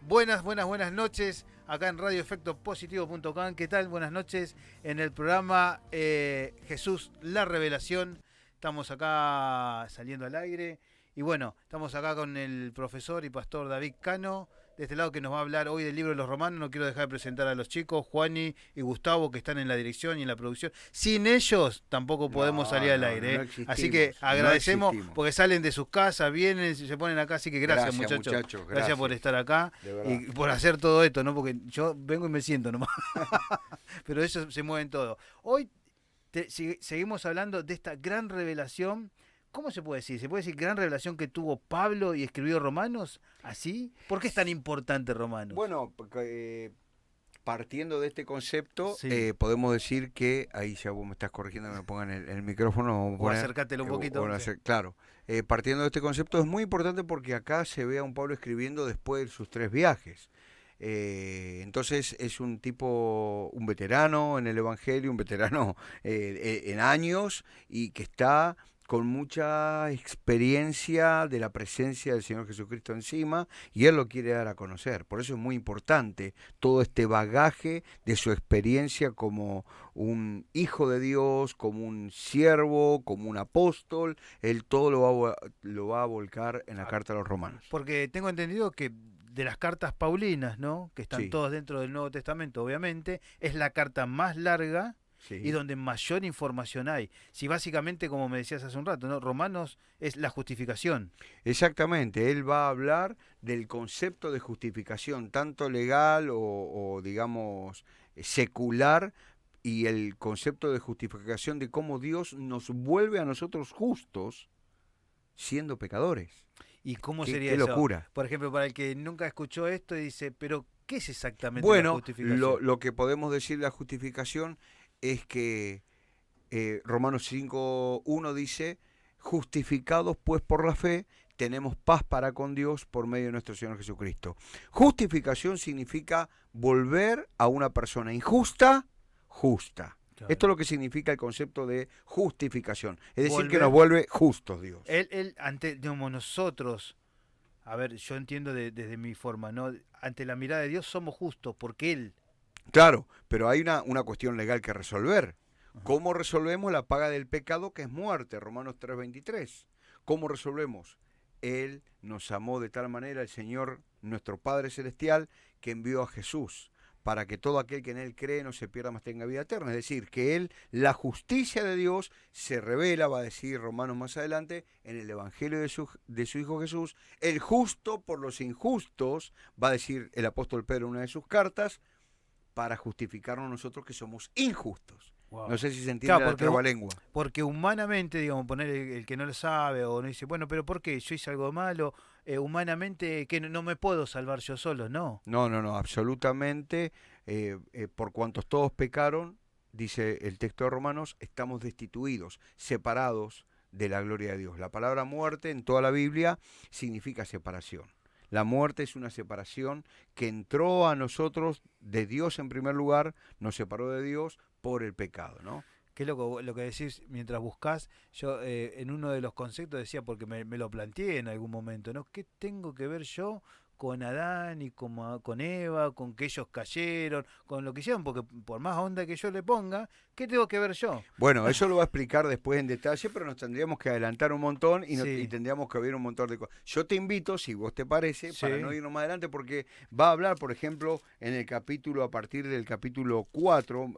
Buenas noches, acá en radioefectopositivo.com. ¿Qué tal? Buenas noches en el programa Jesús, la Revelación. Estamos acá saliendo al aire. Y bueno, estamos acá con el profesor y pastor David Cano, de este lado, que nos va a hablar hoy del libro de los Romanos. No quiero dejar de presentar a los chicos, Juani y Gustavo, que están en la dirección y en la producción. Sin ellos tampoco podemos salir al aire, No ¿eh? Así que existimos, no agradecemos existimos. porque salen de sus casas, vienen, se ponen acá. Así que gracias, Gracias, muchachos. muchachos, Gracias por gracias, estar acá de verdad. y por hacer todo esto, ¿no? Porque yo vengo y me siento nomás. Pero ellos se mueven todo. Hoy seguimos hablando de esta gran revelación. ¿Cómo se puede decir? ¿Se puede decir gran revelación que tuvo Pablo y escribió Romanos? ¿Así? ¿Por qué es tan importante Romanos? Bueno, partiendo de este concepto, Sí. podemos decir que, ahí ya vos me estás corrigiendo, que me pongan el micrófono, vamos a O poner, acércatelo un poquito. Sí. claro, partiendo de este concepto es muy importante porque acá se ve a un Pablo escribiendo después de sus 3 viajes. Entonces es un tipo, un veterano en el Evangelio, un veterano en años y que está con mucha experiencia de la presencia del Señor Jesucristo encima y Él lo quiere dar a conocer. Por eso es muy importante todo este bagaje de su experiencia como un hijo de Dios, como un siervo, como un apóstol. Él todo lo va a volcar en la carta a los romanos. Porque tengo entendido que de las cartas paulinas, ¿no? Que están Sí, todas dentro del Nuevo Testamento, obviamente, es la carta más larga y sí. donde mayor información hay. Si básicamente, como me decías hace un rato, ¿no? Romanos es la justificación. Exactamente, él va a hablar del concepto de justificación, tanto legal o digamos secular, y el concepto de justificación de cómo Dios nos vuelve a nosotros justos siendo pecadores. ¿Y cómo Qué, sería qué eso? locura. Por ejemplo, para el que nunca escuchó esto y dice, pero ¿qué es exactamente la Bueno, justificación? lo que podemos decir de la justificación es que Romanos 5:1 dice, justificados pues por la fe, tenemos paz para con Dios por medio de nuestro Señor Jesucristo. Justificación significa volver a una persona injusta, justa. Esto Claro. es lo que significa el concepto de justificación. Es decir, que nos Volver, vuelve justos Dios. ante, digamos, nosotros, a ver, yo entiendo desde mi forma, ¿no? Ante la mirada de Dios somos justos porque Él. Claro, pero hay una cuestión legal que resolver. Ajá. ¿Cómo resolvemos la paga del pecado que es muerte? Romanos 3:23. ¿Cómo resolvemos? Él nos amó de tal manera, el Señor, nuestro Padre Celestial, que envió a Jesús para que todo aquel que en Él cree no se pierda, mas tenga vida eterna. Es decir, que Él, la justicia de Dios, se revela, va a decir Romanos más adelante, en el Evangelio de su Hijo Jesús. El justo por los injustos, va a decir el apóstol Pedro en una de sus cartas, para justificarnos nosotros que somos injustos. No Wow. sé si se entiende Claro, la trabalengua. porque humanamente, digamos, poner el que no lo sabe o no dice, bueno, pero ¿por qué? Yo hice algo malo, humanamente que no me puedo salvar yo solo, no. No, no, no, absolutamente. Por cuantos todos pecaron, dice el texto de Romanos, estamos destituidos, separados de la gloria de Dios. La palabra muerte en toda la Biblia significa separación. La muerte es una separación que entró a nosotros de Dios en primer lugar, nos separó de Dios por el pecado, ¿no? Qué loco lo que decís mientras buscás. Yo en uno de los conceptos decía, porque me lo planteé en algún momento, ¿no? ¿Qué tengo que ver yo con Adán y con Eva, con que ellos cayeron, con lo que hicieron? Porque por más onda que yo le ponga, ¿qué tengo que ver yo? Bueno, eso lo va a explicar después en detalle, pero nos tendríamos que adelantar un montón y Sí, tendríamos que ver un montón de cosas. Yo te invito, si vos te parece, para no sí. irnos más adelante, porque va a hablar, por ejemplo, en el capítulo, a partir del capítulo 4,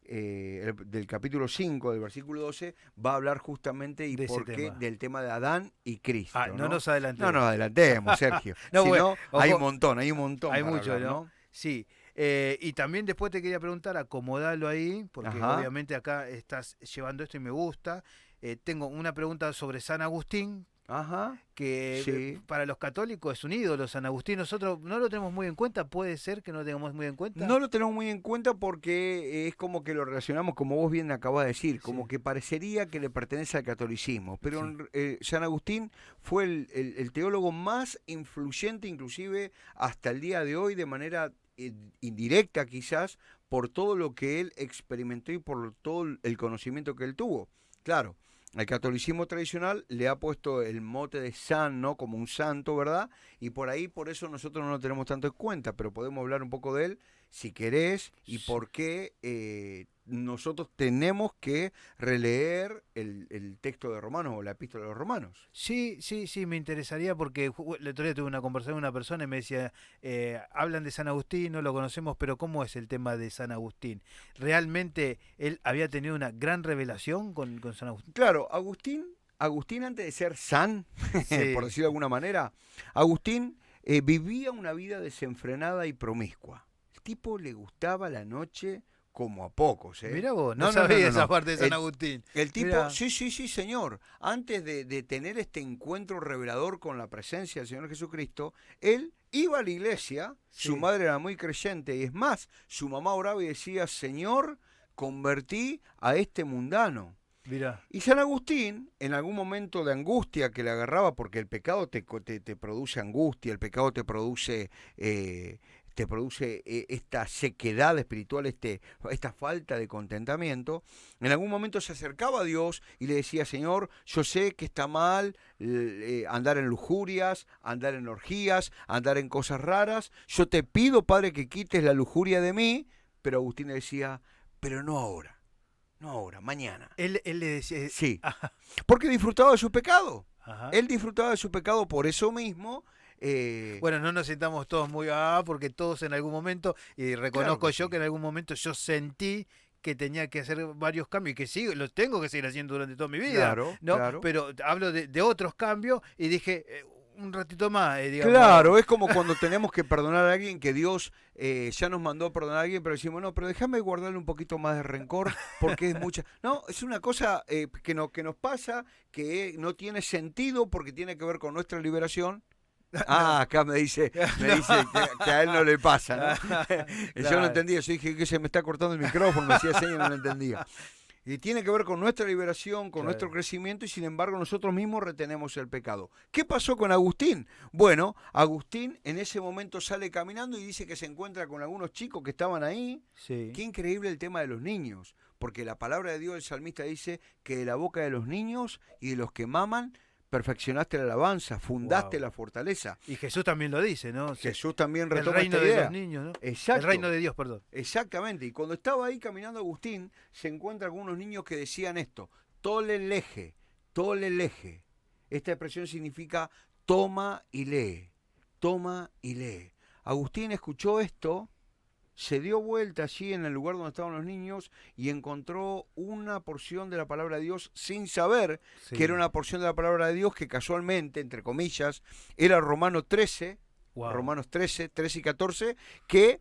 del capítulo 5, del versículo 12, va a hablar justamente y De ese por qué tema. del tema de Adán y Ah, Cristo, no ¿no? nos No nos adelantemos. adelantemos, Sergio. No, Si bueno, no, ojo, hay un montón hay para mucho, hablar, ¿no? ¿no? Sí. Y también después te quería preguntar, acomodalo ahí, porque Ajá, obviamente acá estás llevando esto y me gusta. Tengo una pregunta sobre San Agustín, ajá, que sí. para los católicos es un ídolo San Agustín. Nosotros no lo tenemos muy en cuenta, puede ser que no lo tengamos muy en cuenta. No lo tenemos muy en cuenta porque es como que lo relacionamos, como vos bien acabas de decir, como Sí, que parecería que le pertenece al catolicismo. Pero sí. San Agustín fue el teólogo más influyente, inclusive hasta el día de hoy, de manera indirecta quizás, por todo lo que él experimentó y por todo el conocimiento que él tuvo. Claro, el catolicismo tradicional le ha puesto el mote de san, ¿no? Como un santo, ¿verdad? Y por ahí, por eso nosotros no lo tenemos tanto en cuenta, pero podemos hablar un poco de él, si querés, y Sí. por qué nosotros tenemos que releer el texto de Romanos o la epístola de los Romanos. Sí, sí, sí, me interesaría porque el otro día tuve una conversación con una persona y me decía, hablan de San Agustín, no lo conocemos, pero ¿cómo es el tema de San Agustín? ¿Realmente él había tenido una gran revelación con San Agustín? Claro, Agustín antes de ser san, por Sí, decirlo de alguna manera, Agustín vivía una vida desenfrenada y promiscua. El tipo le gustaba la noche como a pocos, ¿eh? mirá vos, no No, no, no, sabía no, esa no. parte de San Agustín. El tipo, Mirá, sí, sí, sí, señor. Antes de tener este encuentro revelador con la presencia del Señor Jesucristo, él iba a la iglesia, su sí, madre era muy creyente, y es más, su mamá oraba y decía, Señor, convertí a este mundano. mirá. Y San Agustín, en algún momento de angustia que le agarraba, porque el pecado te produce angustia, el pecado te produce esta sequedad espiritual, esta falta de contentamiento, en algún momento se acercaba a Dios y le decía, Señor, yo sé que está mal andar en lujurias, andar en orgías, andar en cosas raras, yo te pido, Padre, que quites la lujuria de mí, pero Agustín le decía, pero no ahora. No ahora, mañana. Él le decía, Sí, ajá, porque disfrutaba de su pecado. ajá. Él disfrutaba de su pecado por eso mismo. Bueno, no nos sintamos todos muy, porque todos en algún momento, y Claro reconozco que yo que sí. en algún momento yo sentí que tenía que hacer varios cambios y que sí, los tengo que seguir haciendo durante toda mi vida, Claro, ¿no? claro. Pero hablo de otros cambios y dije, un ratito más, digamos. Claro, es como cuando tenemos que perdonar a alguien que Dios ya nos mandó a perdonar a alguien, pero decimos, no, pero déjame guardarle un poquito más de rencor porque es mucha... No, es una cosa que nos pasa, que no tiene sentido porque tiene que ver con nuestra liberación. Ah, No, acá me dice que a él no le pasa, ¿no? Yo no claro, entendía, yo dije que se me está cortando el micrófono, me hacía señas y no lo entendía. Y tiene que ver con nuestra liberación, con nuestro claro. crecimiento, y sin embargo nosotros mismos retenemos el pecado. ¿Qué pasó con Agustín? Bueno, Agustín en ese momento sale caminando y dice que se encuentra con algunos chicos que estaban ahí. Sí. Qué increíble el tema de los niños, porque la palabra de Dios, el salmista dice que de la boca de los niños y de los que maman, perfeccionaste la alabanza, fundaste Wow. la fortaleza. Y Jesús también lo dice, ¿no? Jesús también El retoma esta reino de los idea. niños, ¿no? El reino Exacto. de Dios, perdón. Exactamente, y cuando estaba ahí caminando Agustín, se encuentra con unos niños que decían esto, tole leje. Esta expresión significa toma y lee, toma y lee. Agustín escuchó esto, se dio vuelta allí en el lugar donde estaban los niños y encontró una porción de la palabra de Dios sin saber que era Sí. una porción de la palabra de Dios que casualmente, entre comillas, era Wow. Romanos 13 y 14, que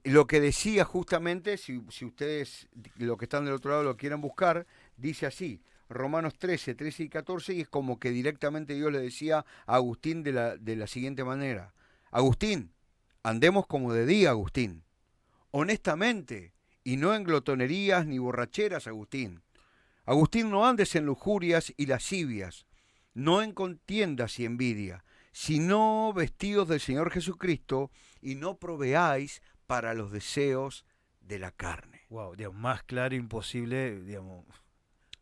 lo que decía justamente, si ustedes, los que están del otro lado lo quieren buscar, dice así, Romanos 13 y 14, y es como que directamente Dios le decía a Agustín de la siguiente manera, Agustín, andemos como de día, Agustín, honestamente, y no en glotonerías ni borracheras, Agustín. Agustín, no andes en lujurias y lascivias, no en contiendas y envidia, sino vestidos del Señor Jesucristo y no proveáis para los deseos de la carne. Wow, digamos, más claro imposible, digamos.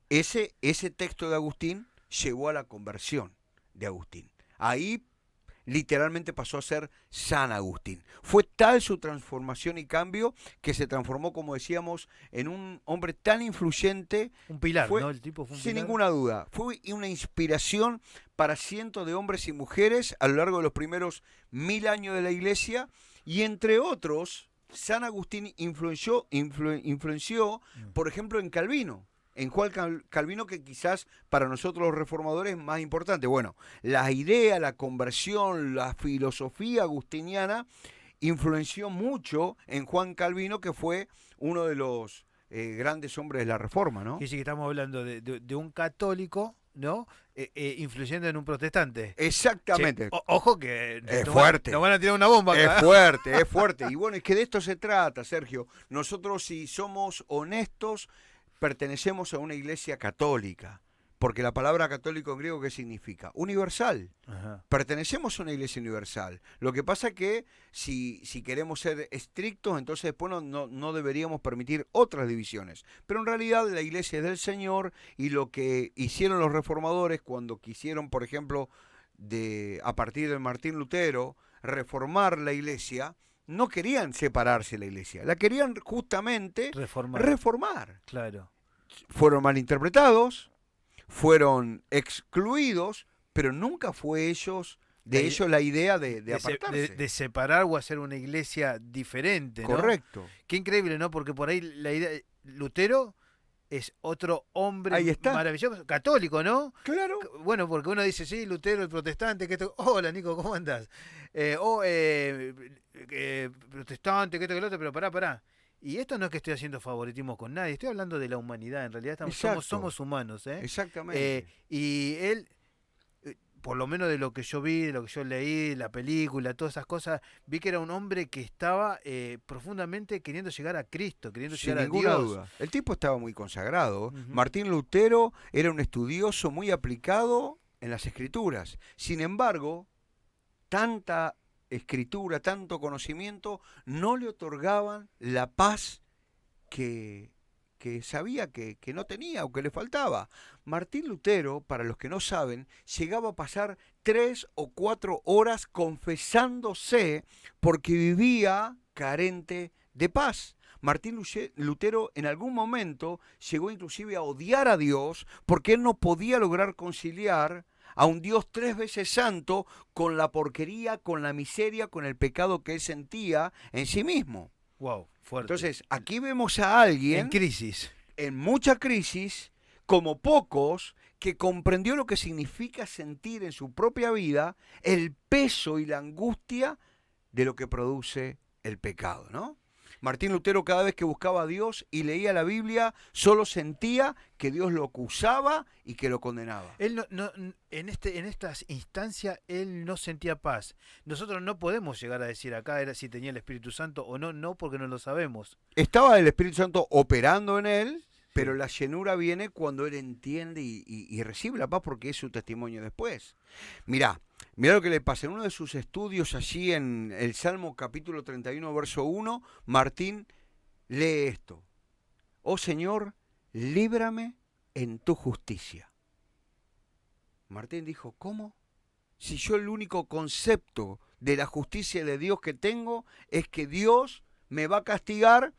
Ese texto de Agustín llevó a la conversión de Agustín. Ahí literalmente pasó a ser San Agustín. Fue tal su transformación y cambio que se transformó, como decíamos, en un hombre tan influyente. Un pilar, Fue, ¿no? El tipo fue un sin pilar. ninguna duda, fue una inspiración para cientos de hombres y mujeres a lo largo de los primeros 1000 años de la iglesia, y entre otros, San Agustín influenció, Mm. por ejemplo, en Calvino. En Juan Calvino, que quizás para nosotros los reformadores es más importante. Bueno, la idea, la conversión, la filosofía agustiniana influenció mucho en Juan Calvino, que fue uno de los grandes hombres de la Reforma, ¿no? Que sí que estamos hablando de un católico, ¿no? Influyendo en un protestante. Che, Exactamente. ojo que Es nos fuerte. nos van a tirar una bomba Es acá. fuerte, es fuerte. Y bueno, es que de esto se trata, Sergio. Nosotros, si somos honestos, pertenecemos a una iglesia católica, Porque la palabra católico en griego, ¿qué significa? Universal. Ajá. Pertenecemos a una iglesia universal. Lo que pasa que si queremos ser estrictos, entonces después no deberíamos permitir otras divisiones. Pero en realidad la iglesia es del Señor, y lo que hicieron los reformadores cuando quisieron, por ejemplo, a partir de Martín Lutero, reformar la iglesia, no querían separarse la iglesia, la querían justamente reformar. Claro. Fueron malinterpretados, fueron excluidos, pero nunca fue ellos la idea de apartarse. De separar o hacer una iglesia diferente, ¿no? Correcto. Qué increíble, ¿no? Porque por ahí la idea... Lutero es otro hombre Ahí está. maravilloso, católico, ¿no? Claro. Bueno, porque uno dice, sí, Lutero, el protestante, que esto... Hola, Nico, ¿cómo andás? Protestante, que esto, que lo otro, pero pará. Y esto no es que estoy haciendo favoritismo con nadie, estoy hablando de la humanidad, en realidad somos humanos, ¿eh? Exactamente. Y él, por lo menos de lo que yo vi, de lo que yo leí, la película, todas esas cosas, vi que era un hombre que estaba profundamente queriendo llegar a Cristo, queriendo Sin llegar a ninguna Dios. duda. El tipo estaba muy consagrado. Ujú. Martín Lutero era un estudioso muy aplicado en las escrituras. Sin embargo, tanta escritura, tanto conocimiento, no le otorgaban la paz que sabía que no tenía o que le faltaba. Martín Lutero, para los que no saben, llegaba a pasar 3 o 4 horas confesándose porque vivía carente de paz. Martín Lutero en algún momento llegó inclusive a odiar a Dios porque él no podía lograr conciliar a un Dios 3 veces santo con la porquería, con la miseria, con el pecado que él sentía en sí mismo. Wow, fuerte. Entonces, aquí vemos a alguien en crisis. En mucha crisis, como pocos, que comprendió lo que significa sentir en su propia vida el peso y la angustia de lo que produce el pecado, ¿no? Martín Lutero, cada vez que buscaba a Dios y leía la Biblia, solo sentía que Dios lo acusaba y que lo condenaba. Él en estas instancias él no sentía paz. Nosotros no podemos llegar a decir acá era si tenía el Espíritu Santo o no, porque no lo sabemos. Estaba el Espíritu Santo operando en él, pero Sí. la llenura viene cuando él entiende y recibe la paz, porque es su testimonio después. Mirá lo que le pasa. En uno de sus estudios allí en el Salmo capítulo 31, verso 1, Martín lee esto: Oh Señor, líbrame en tu justicia. Martín dijo, ¿cómo? Si yo el único concepto de la justicia de Dios que tengo es que Dios me va a castigar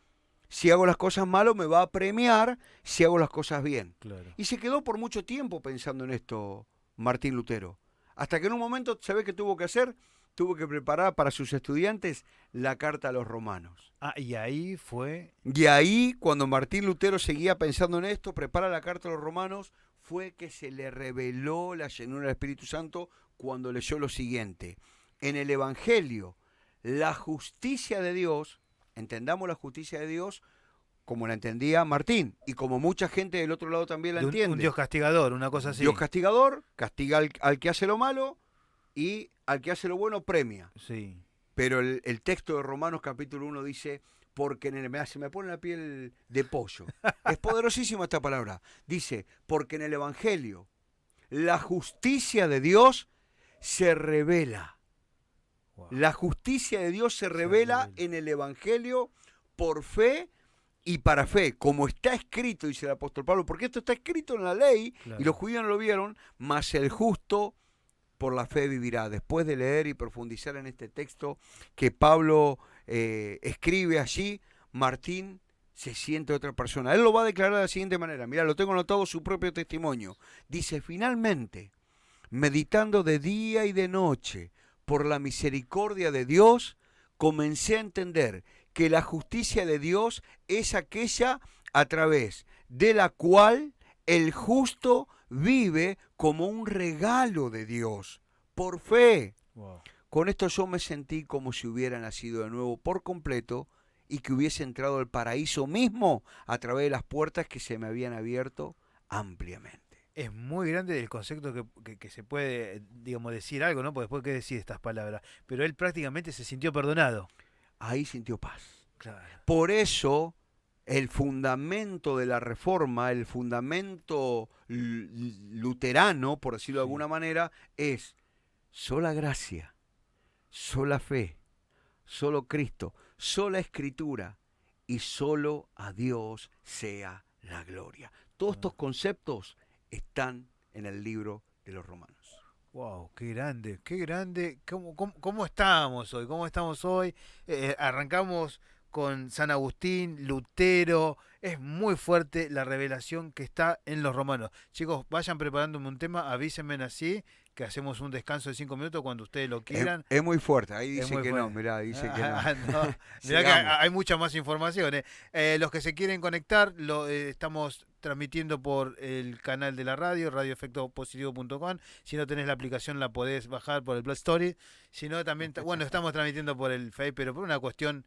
si hago las cosas mal, o me va a premiar si hago las cosas bien. Claro. Y se quedó por mucho tiempo pensando en esto Martín Lutero. Hasta que en un momento, ¿sabe qué tuvo que hacer? Tuvo que preparar para sus estudiantes la carta a los romanos. Y ahí fue... Y ahí, cuando Martín Lutero seguía pensando en esto, prepara la carta a los romanos, fue que se le reveló la llenura del Espíritu Santo cuando leyó lo siguiente: en el Evangelio, la justicia de Dios, entendamos la justicia de Dios como la entendía Martín, y como mucha gente del otro lado también la entiende. Un Dios castigador, una cosa así. Dios castigador, castiga al que hace lo malo, y al que hace lo bueno premia. Sí. Pero el texto de Romanos capítulo 1 dice, porque se me pone la piel de pollo. Es poderosísima esta palabra. Dice, porque en el Evangelio la justicia de Dios se revela. Wow. La justicia de Dios se revela en el Evangelio por fe y para fe, como está escrito, dice el apóstol Pablo, porque esto está escrito en la ley, Claro. y los judíos no lo vieron, mas el justo por la fe vivirá. Después de leer y profundizar en este texto que Pablo escribe allí, Martín se siente otra persona. Él lo va a declarar de la siguiente manera. Mirá, lo tengo anotado, su propio testimonio. Dice, finalmente, meditando de día y de noche por la misericordia de Dios, comencé a entender que la justicia de Dios es aquella a través de la cual el justo vive como un regalo de Dios, por fe. Wow. Con esto yo me sentí como si hubiera nacido de nuevo por completo y que hubiese entrado al paraíso mismo a través de las puertas que se me habían abierto ampliamente. Es muy grande el concepto que se puede, digamos, decir algo, ¿no? Porque después, ¿qué decir estas palabras? Pero él prácticamente se sintió perdonado. Ahí sintió paz. Claro. Por eso el fundamento de la reforma, el fundamento luterano, por decirlo de Sí. alguna manera, es sola gracia, sola fe, solo Cristo, sola escritura y solo a Dios sea la gloria. Todos estos conceptos están en el libro de los Romanos. Wow, qué grande, qué grande. ¿Cómo estamos hoy? ¿Cómo estamos hoy? Arrancamos con San Agustín, Lutero. Es muy fuerte la revelación que está en los romanos. Chicos, vayan preparándome un tema, avísenme así, que hacemos un descanso de 5 minutos cuando ustedes lo quieran. Es muy fuerte, ahí Es dice muy que no, fuerte. mirá, dice que no. No, mirá que Sigamos. hay mucha más información. Los que se quieren conectar, estamos transmitiendo por el canal de la radio, radioefectopositivo.com. Si no tenés la aplicación, la podés bajar por el Play Store. Si no, también, bueno, estamos transmitiendo por el Face, pero por una cuestión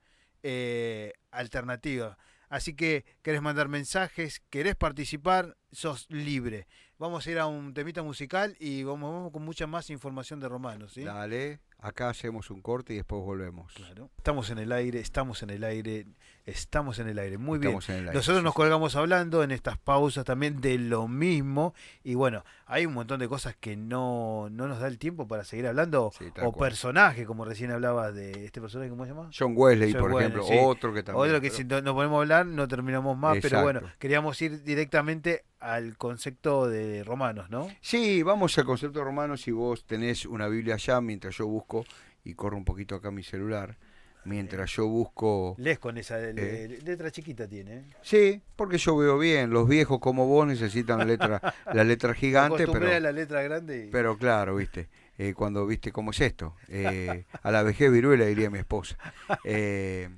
alternativa. Así que querés mandar mensajes, querés participar, sos libre. Vamos a ir a un temita musical y vamos con mucha más información de Romanos, ¿sí? Dale, acá hacemos un corte y después volvemos. Claro. Estamos en el aire, estamos en el aire, estamos en el aire. Muy bien. Estamos en el aire, Nosotros sí, nos sí. colgamos hablando en estas pausas también de lo mismo. Y bueno, hay un montón de cosas que no nos da el tiempo para seguir hablando. Sí, tal O cual. personajes, como recién hablabas de este personaje, ¿cómo se llama? John Wesley, John por Wesley, ejemplo, sí. otro que también. Otro que pero- si nos ponemos a hablar no terminamos más, pero bueno, Exacto. queríamos ir directamente al concepto de Romanos, ¿no? Sí, vamos al concepto romano. Si vos tenés una Biblia allá, mientras yo busco, y corro un poquito acá mi celular, mientras yo busco... Lees con esa ¿Eh? letra chiquita tiene, ¿eh? Sí, porque yo veo bien, los viejos como vos necesitan la letra Me gigante, acostumbré a la letra grande y... pero claro, viste, cuando viste cómo es esto, a la vejez viruela diría mi esposa. Eh,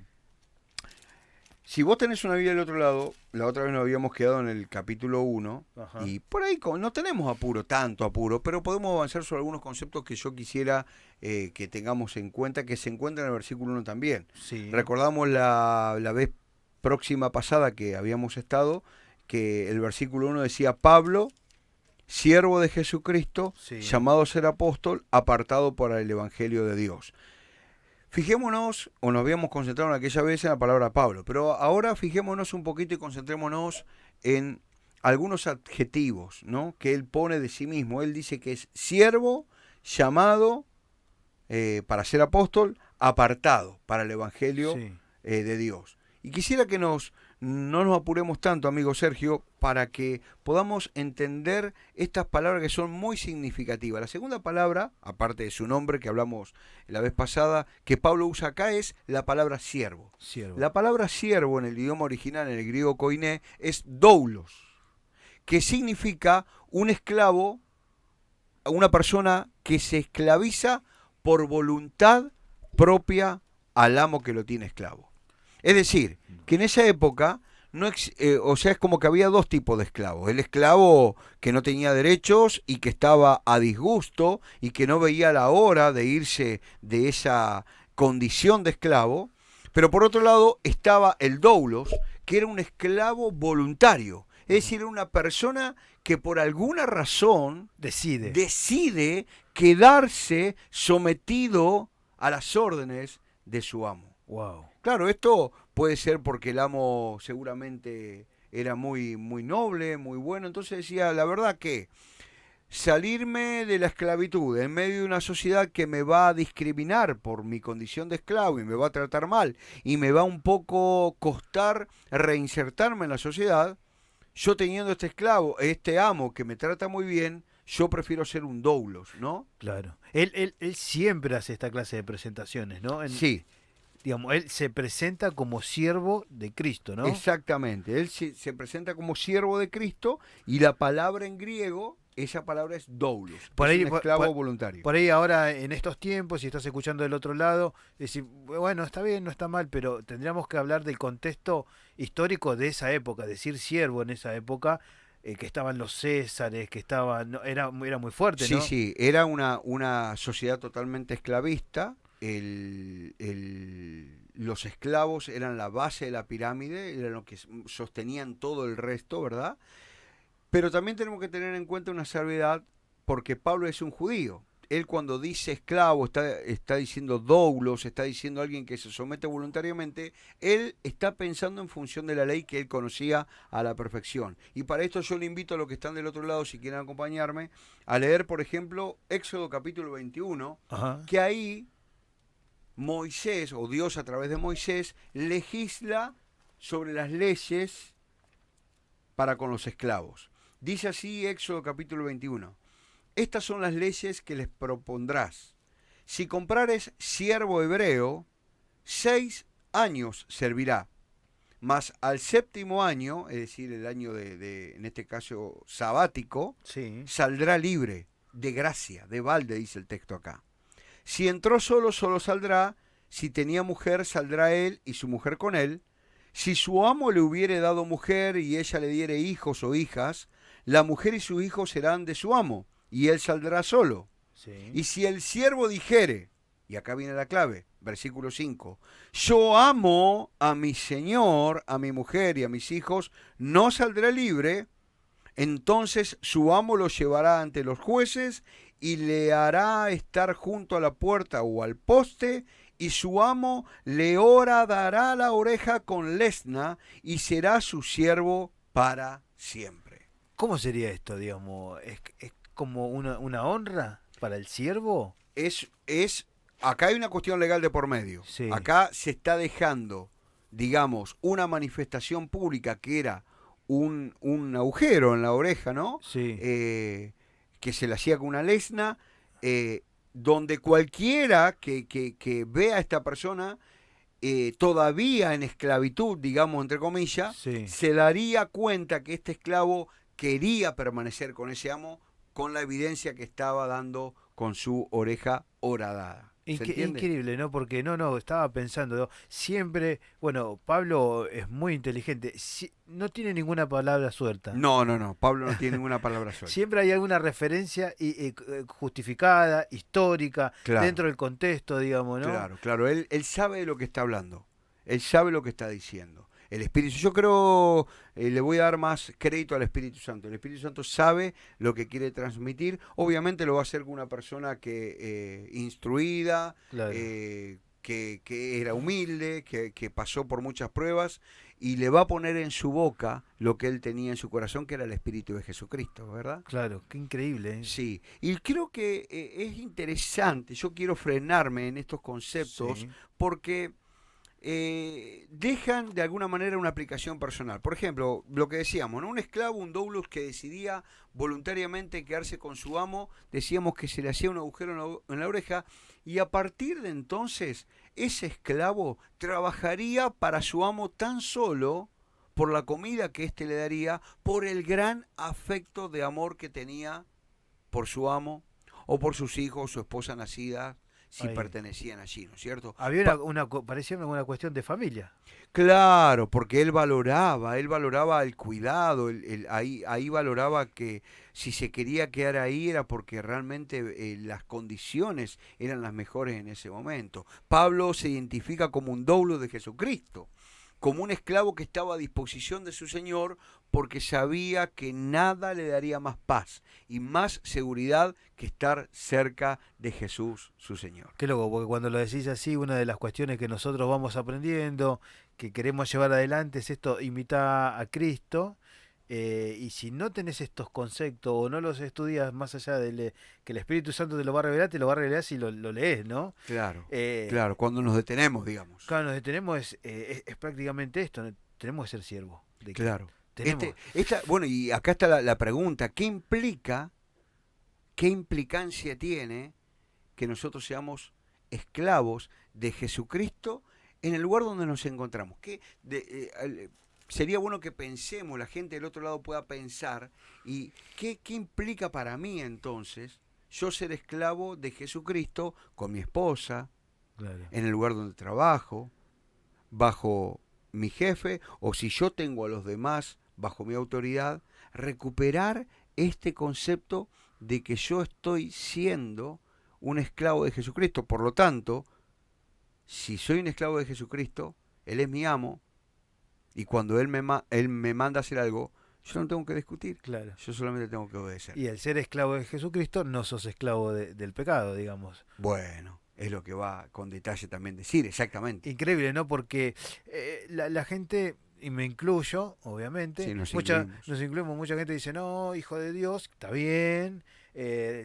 Si vos tenés una Biblia del otro lado, la otra vez nos habíamos quedado en el capítulo 1, Ajá. y por ahí no tenemos apuro, tanto apuro, pero podemos avanzar sobre algunos conceptos que yo quisiera que tengamos en cuenta, que se encuentran en el versículo 1 también. Sí. Recordamos la vez próxima pasada que habíamos estado, que el versículo 1 decía, Pablo, siervo de Jesucristo, Sí. llamado a ser apóstol, apartado para el Evangelio de Dios. Fijémonos, o nos habíamos concentrado en aquella vez en la palabra Pablo, pero ahora fijémonos un poquito y concentrémonos en algunos adjetivos, ¿no?, que él pone de sí mismo. Él dice que es siervo, llamado para ser apóstol, apartado para el Evangelio Sí. de Dios. Y quisiera que no nos apuremos tanto, amigo Sergio, para que podamos entender estas palabras que son muy significativas. La segunda palabra, aparte de su nombre que hablamos la vez pasada, que Pablo usa acá es la palabra siervo. Siervo. La palabra siervo en el idioma original, en el griego koiné, es doulos, que significa un esclavo, una persona que se esclaviza por voluntad propia al amo que lo tiene esclavo. Es decir, que en esa época, o sea, es como que había dos tipos de esclavos. El esclavo que no tenía derechos y que estaba a disgusto y que no veía la hora de irse de esa condición de esclavo. Pero por otro lado estaba el doulos, que era un esclavo voluntario. Es decir, era una persona que por alguna razón decide quedarse sometido a las órdenes de su amo. Wow. Claro, esto puede ser porque el amo seguramente era muy noble, muy bueno. Entonces decía, la verdad que salirme de la esclavitud en medio de una sociedad que me va a discriminar por mi condición de esclavo y me va a tratar mal y me va un poco costar reinsertarme en la sociedad, yo teniendo este esclavo, este amo que me trata muy bien, yo prefiero ser un doulos, ¿no? Claro. Él siempre hace esta clase de presentaciones, ¿no? Sí. Digamos, él se presenta como siervo de Cristo, ¿no? Exactamente. Él se presenta como siervo de Cristo y la palabra en griego, esa palabra es doulos. Por es ahí, un esclavo voluntario. Por ahí ahora, en estos tiempos, si estás escuchando del otro lado, decir, bueno, está bien, no está mal, pero tendríamos que hablar del contexto histórico de esa época, decir siervo en esa época, que estaban los Césares, que estaban, no, era muy fuerte, ¿no? Sí, sí, era una sociedad totalmente esclavista. Los esclavos eran la base de la pirámide, eran los que sostenían todo el resto, ¿verdad? Pero también tenemos que tener en cuenta una salvedad, porque Pablo es un judío. él cuando dice esclavo, está diciendo doulos, está diciendo alguien que se somete voluntariamente, él está pensando en función de la ley que él conocía a la perfección. Y para esto yo le invito a los que están del otro lado, si quieren acompañarme, a leer, por ejemplo, Éxodo capítulo 21, Ajá. que ahí Moisés, o Dios a través de Moisés, legisla sobre las leyes para con los esclavos. Dice así Éxodo capítulo 21. Estas son las leyes que les propondrás. Si comprares siervo hebreo, 6 años servirá, mas al 7º año, es decir, el año en este caso sabático, Sí. saldrá libre, de gracia, de balde, dice el texto acá. Si entró solo, solo saldrá. Si tenía mujer, saldrá él y su mujer con él. Si su amo le hubiere dado mujer y ella le diere hijos o hijas, la mujer y sus hijos serán de su amo, y él saldrá solo. Sí. Y si el siervo dijere, y acá viene la clave, versículo 5, yo amo a mi señor, a mi mujer y a mis hijos, no saldrá libre, entonces su amo lo llevará ante los jueces y le hará estar junto a la puerta o al poste, y su amo le horadará la oreja con lesna y será su siervo para siempre. ¿Cómo sería esto, digamos? ¿Es como una honra para el siervo? Acá hay una cuestión legal de por medio. Sí. Acá se está dejando, digamos, una manifestación pública que era un agujero en la oreja, ¿no? Sí. Que se le hacía con una lesna, donde cualquiera que vea a esta persona todavía en esclavitud, digamos, entre comillas, Sí. se daría cuenta que este esclavo quería permanecer con ese amo con la evidencia que estaba dando con su oreja horadada. ¿Se entiende? Increíble, ¿no? Porque estaba pensando, ¿no? Siempre, bueno, Pablo es muy inteligente, no tiene ninguna palabra suelta. No, Pablo no tiene ninguna palabra suelta. Siempre hay alguna referencia justificada, histórica, Claro, dentro del contexto, digamos, ¿no? claro, él sabe de lo que está hablando, él sabe lo que está diciendo. El Espíritu, yo creo, le voy a dar más crédito al Espíritu Santo. El Espíritu Santo sabe lo que quiere transmitir. Obviamente lo va a hacer con una persona que instruida, Claro. que era humilde, que pasó por muchas pruebas, y le va a poner en su boca lo que él tenía en su corazón, que era el Espíritu de Jesucristo, ¿verdad? Claro, qué increíble, ¿eh? Sí, y creo que es interesante. Yo quiero frenarme en estos conceptos Sí. porque dejan de alguna manera una aplicación personal. Por ejemplo, lo que decíamos, ¿no? Un esclavo, un doulos que decidía voluntariamente quedarse con su amo, decíamos que se le hacía un agujero en la oreja, y a partir de entonces ese esclavo trabajaría para su amo tan solo por la comida que éste le daría, por el gran afecto de amor que tenía por su amo o por sus hijos, su esposa nacida, si Ahí. pertenecían allí, ¿no es cierto? Había parecía una cuestión de familia. Claro, porque él valoraba el cuidado, ahí valoraba que si se quería quedar ahí era porque realmente las condiciones eran las mejores en ese momento. Pablo se identifica como un doulo de Jesucristo, como un esclavo que estaba a disposición de su Señor porque sabía que nada le daría más paz y más seguridad que estar cerca de Jesús, su Señor. Qué loco, porque cuando lo decís así, una de las cuestiones que nosotros vamos aprendiendo, que queremos llevar adelante, es esto, imitar a Cristo. Y si no tenés estos conceptos o no los estudias más allá de que el Espíritu Santo te lo va a revelar, te lo va a revelar si lo lees, ¿no? Claro, Eh, claro, cuando nos detenemos, digamos. claro, nos detenemos, es prácticamente esto, ¿no? Tenemos que ser siervos de Cristo. Claro. Tenemos. Bueno, y acá está la pregunta, ¿qué implicancia tiene que nosotros seamos esclavos de Jesucristo en el lugar donde nos encontramos? Sería bueno que pensemos, la gente del otro lado pueda pensar, y ¿qué implica para mí entonces yo ser esclavo de Jesucristo con mi esposa, Claro. en el lugar donde trabajo, bajo mi jefe, o si yo tengo a los demás bajo mi autoridad? Recuperar este concepto de que yo estoy siendo un esclavo de Jesucristo. Por lo tanto, si soy un esclavo de Jesucristo, Él es mi amo, y cuando Él me manda a hacer algo, yo no tengo que discutir, Claro. yo solamente tengo que obedecer. Y al ser esclavo de Jesucristo, no sos esclavo del pecado, digamos. Bueno, es lo que va con detalle también decir, exactamente. Increíble, ¿no? Porque la gente, y me incluyo, obviamente, Sí, nos incluimos. nos incluimos, mucha gente dice, no, hijo de Dios, está bien,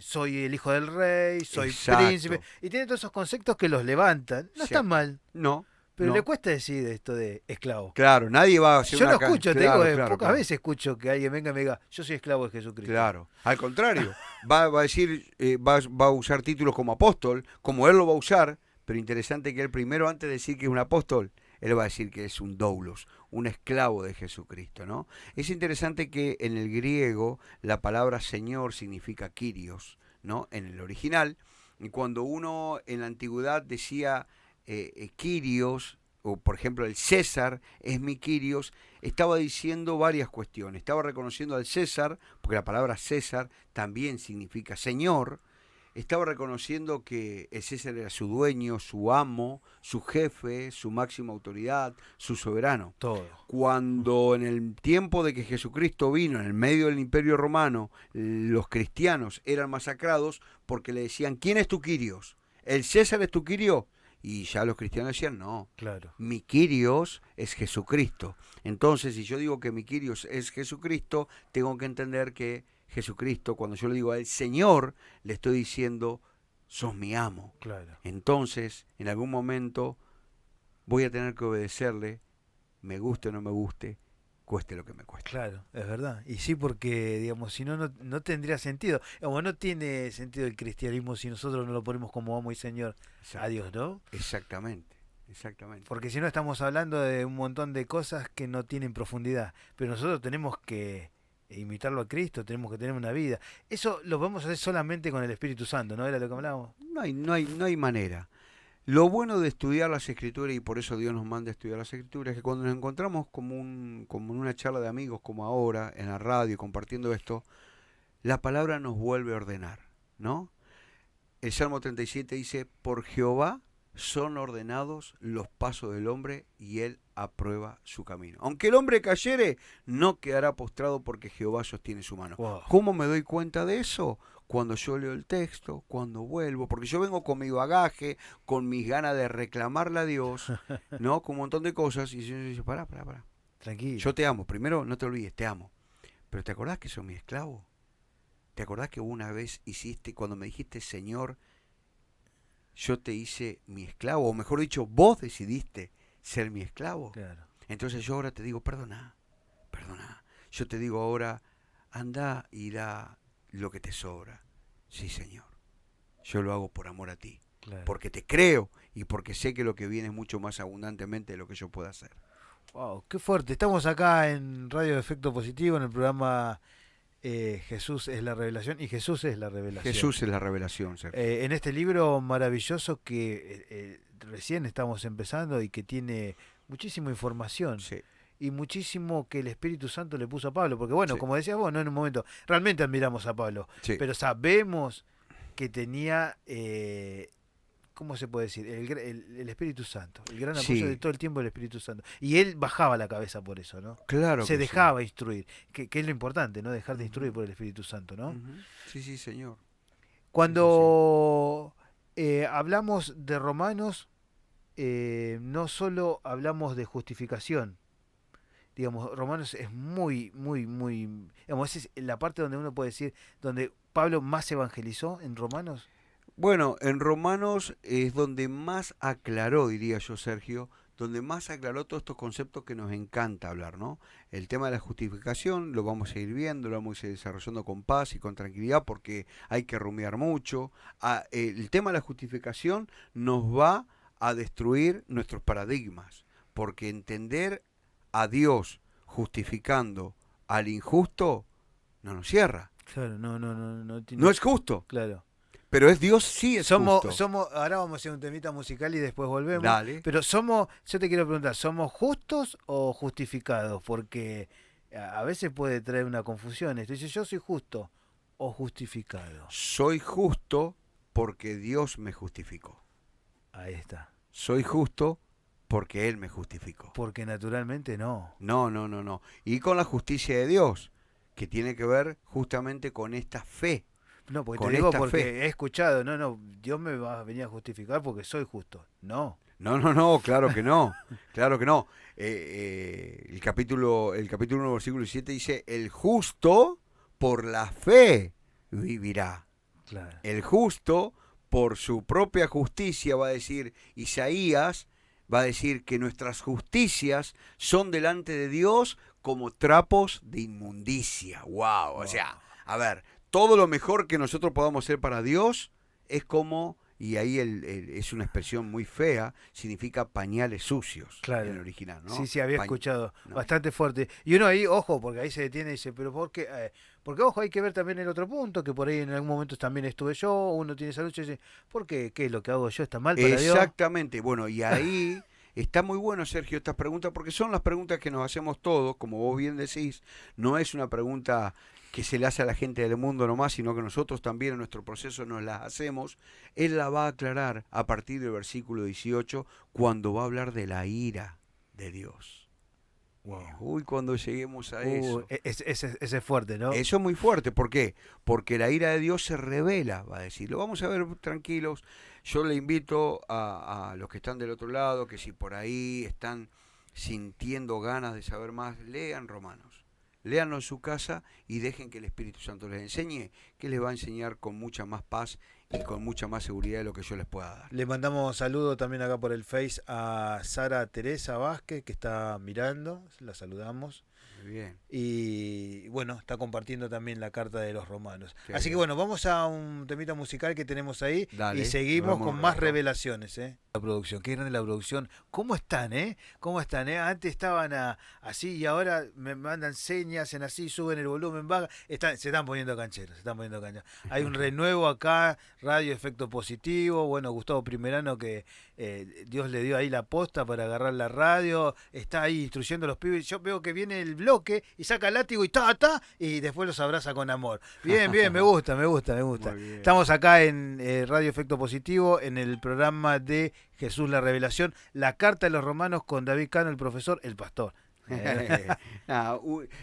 soy el hijo del rey, soy príncipe, Exacto. y tiene todos esos conceptos que los levantan. No Sí. están mal, No, pero le no. cuesta decir esto de esclavo. Claro, nadie va a hacer Yo no una... escucho, te digo, Claro, claro, pocas claro. veces escucho que alguien venga y me diga, yo soy esclavo de Jesucristo. Claro, al contrario, va a decir, va a usar títulos como apóstol, como él lo va a usar, pero interesante que él primero, antes de decir que es un apóstol, él va a decir que es un doulos, un esclavo de Jesucristo, ¿no? Es interesante que en el griego la palabra Señor significa Kyrios, ¿no? En el original, y cuando uno en la antigüedad decía Kyrios, o por ejemplo el César es mi Kyrios, estaba diciendo varias cuestiones. Estaba reconociendo al César, porque la palabra César también significa Señor. Estaba reconociendo que el César era su dueño, su amo, su jefe, su máxima autoridad, su soberano. Todo. Cuando en el tiempo de que Jesucristo vino, en el medio del Imperio Romano, los cristianos eran masacrados porque le decían, ¿quién es tu Kyrios? ¿El César es tu Kyrios? Y ya los cristianos decían, no, Claro. mi Kyrios es Jesucristo. Entonces, si yo digo que mi Kyrios es Jesucristo, tengo que entender que Jesucristo, cuando yo le digo al Señor, le estoy diciendo, sos mi amo. Claro. Entonces, en algún momento, voy a tener que obedecerle, me guste o no me guste, cueste lo que me cueste. Claro, es verdad. Y sí, porque, digamos, si no, no tendría sentido. Digamos, no tiene sentido el cristianismo si nosotros no lo ponemos como amo y Señor a Dios, ¿no? Exactamente, exactamente. Porque si no estamos hablando de un montón de cosas que no tienen profundidad. Pero nosotros tenemos que imitarlo a Cristo, tenemos que tener una vida. Eso lo vamos a hacer solamente con el Espíritu Santo, ¿no? Era lo que hablábamos. No hay manera. Lo bueno de estudiar las escrituras, y por eso Dios nos manda a estudiar las escrituras, es que cuando nos encontramos como en una charla de amigos, como ahora, en la radio, compartiendo esto, la palabra nos vuelve a ordenar, ¿no? El Salmo 37 dice, por Jehová son ordenados los pasos del hombre y él aprueba su camino. Aunque el hombre cayere, no quedará postrado porque Jehová sostiene su mano. Wow. ¿Cómo me doy cuenta de eso? Cuando yo leo el texto, cuando vuelvo, porque yo vengo con mi bagaje, con mis ganas de reclamarle a Dios, ¿no? Con un montón de cosas, y el Señor dice, pará. Tranquilo. Yo te amo, primero no te olvides, te amo. Pero ¿te acordás que soy mi esclavo? ¿Te acordás que una vez hiciste, cuando me dijiste, Señor, yo te hice mi esclavo? O mejor dicho, vos decidiste ser mi esclavo. Claro. Entonces yo ahora te digo, perdona. Yo te digo ahora, anda y da lo que te sobra. Sí, Señor. Yo lo hago por amor a ti. Claro. Porque te creo y porque sé que lo que viene es mucho más abundantemente de lo que yo pueda hacer. Wow, qué fuerte. Estamos acá en Radio Efecto Positivo, en el programa Jesús es la revelación, y Jesús es la revelación. Jesús es la revelación, Sergio. En este libro maravilloso que recién estamos empezando y que tiene muchísima información. Sí. Y muchísimo que el Espíritu Santo le puso a Pablo. Porque bueno, Sí. como decías vos, no en un momento, realmente admiramos a Pablo. Sí. Pero sabemos que tenía, ¿cómo se puede decir? El Espíritu Santo. El gran apoyo Sí. de todo el tiempo del Espíritu Santo. Y él bajaba la cabeza por eso, ¿no? Claro Se que dejaba instruir. Que es lo importante, ¿no? Dejarte Ujú. instruir por el Espíritu Santo, ¿no? Ujú. Sí, sí, Señor. Cuando hablamos de Romanos, no solo hablamos de justificación. Digamos, Romanos es muy, digamos, esa es la parte donde uno puede decir, donde Pablo más evangelizó en Romanos. Bueno, en Romanos es donde más aclaró, diría yo, Sergio, donde más aclaró todos estos conceptos que nos encanta hablar, ¿no? El tema de la justificación lo vamos a ir viendo, lo vamos a ir desarrollando con paz y con tranquilidad porque hay que rumiar mucho. El tema de la justificación nos va a destruir nuestros paradigmas, porque entender a Dios justificando al injusto no nos cierra. Claro, no tiene. No es justo, Claro. pero es Dios sí es justo. Ahora vamos a hacer un temita musical y después volvemos. Dale. Pero yo te quiero preguntar, ¿somos justos o justificados? Porque a veces puede traer una confusión esto. Dice, yo soy justo o justificado. Soy justo porque Dios me justificó. Ahí está. Soy justo Porque Él me justificó. Porque naturalmente no. No. Y con la justicia de Dios, que tiene que ver justamente con esta fe. No, porque Con te digo esta porque fe. he escuchado, no, Dios me va a venir a justificar porque soy justo. No. No, claro que no, claro que no. El capítulo 1, versículo 7 dice, el justo por la fe vivirá. Claro. El justo por su propia justicia, va a decir Isaías, va a decir que nuestras justicias son delante de Dios como trapos de inmundicia. Wow, o sea, a ver, todo lo mejor que nosotros podamos hacer para Dios es como, y ahí es una expresión muy fea, significa pañales sucios Claro. en el original, ¿no? Sí, había escuchado. No. Bastante fuerte. Y uno ahí, ojo, porque ahí se detiene y dice, pero ¿por qué? Porque, ojo, hay que ver también el otro punto, que por ahí en algún momento también estuve yo, uno tiene esa lucha y dice, ¿por qué? ¿Qué es lo que hago yo? ¿Está mal para Dios? Exactamente. Bueno, y ahí está muy bueno, Sergio, estas preguntas, porque son las preguntas que nos hacemos todos, como vos bien decís. No es una pregunta que se le hace a la gente del mundo nomás, sino que nosotros también en nuestro proceso nos las hacemos. Él la va a aclarar a partir del versículo 18, cuando va a hablar de la ira de Dios. Wow. Uy, cuando lleguemos a eso. Ese es fuerte, ¿no? Eso es muy fuerte. ¿Por qué? Porque la ira de Dios se revela, va a decir. Lo vamos a ver tranquilos. Yo le invito a los que están del otro lado, que si por ahí están sintiendo ganas de saber más, lean Romanos. Léanlo en su casa y dejen que el Espíritu Santo les enseñe, que les va a enseñar con mucha más paz y con mucha más seguridad de lo que yo les pueda dar. Le mandamos saludo también acá por el Face a Sara Teresa Vázquez, que está mirando, la saludamos. Muy bien. Y bueno, está compartiendo también la carta de los romanos. Qué Así bien. que bueno, vamos a un temita musical que tenemos ahí. Dale, y seguimos vamos con un más rato. revelaciones, La producción, qué grande la producción. ¿Cómo están, ¿Cómo están, Antes estaban así y ahora me mandan señas, hacen así, suben el volumen, se están poniendo cancheros, Hay un renuevo acá, Radio Efecto Positivo, bueno, Gustavo Primerano que Dios le dio ahí la posta para agarrar la radio, está ahí instruyendo a los pibes. Yo veo que viene el bloque y saca el látigo y después los abraza con amor. Bien, me gusta. Muy bien. Estamos acá en Radio Efecto Positivo, en el programa de Jesús la Revelación, la carta de los romanos con David Cano, el profesor, el pastor.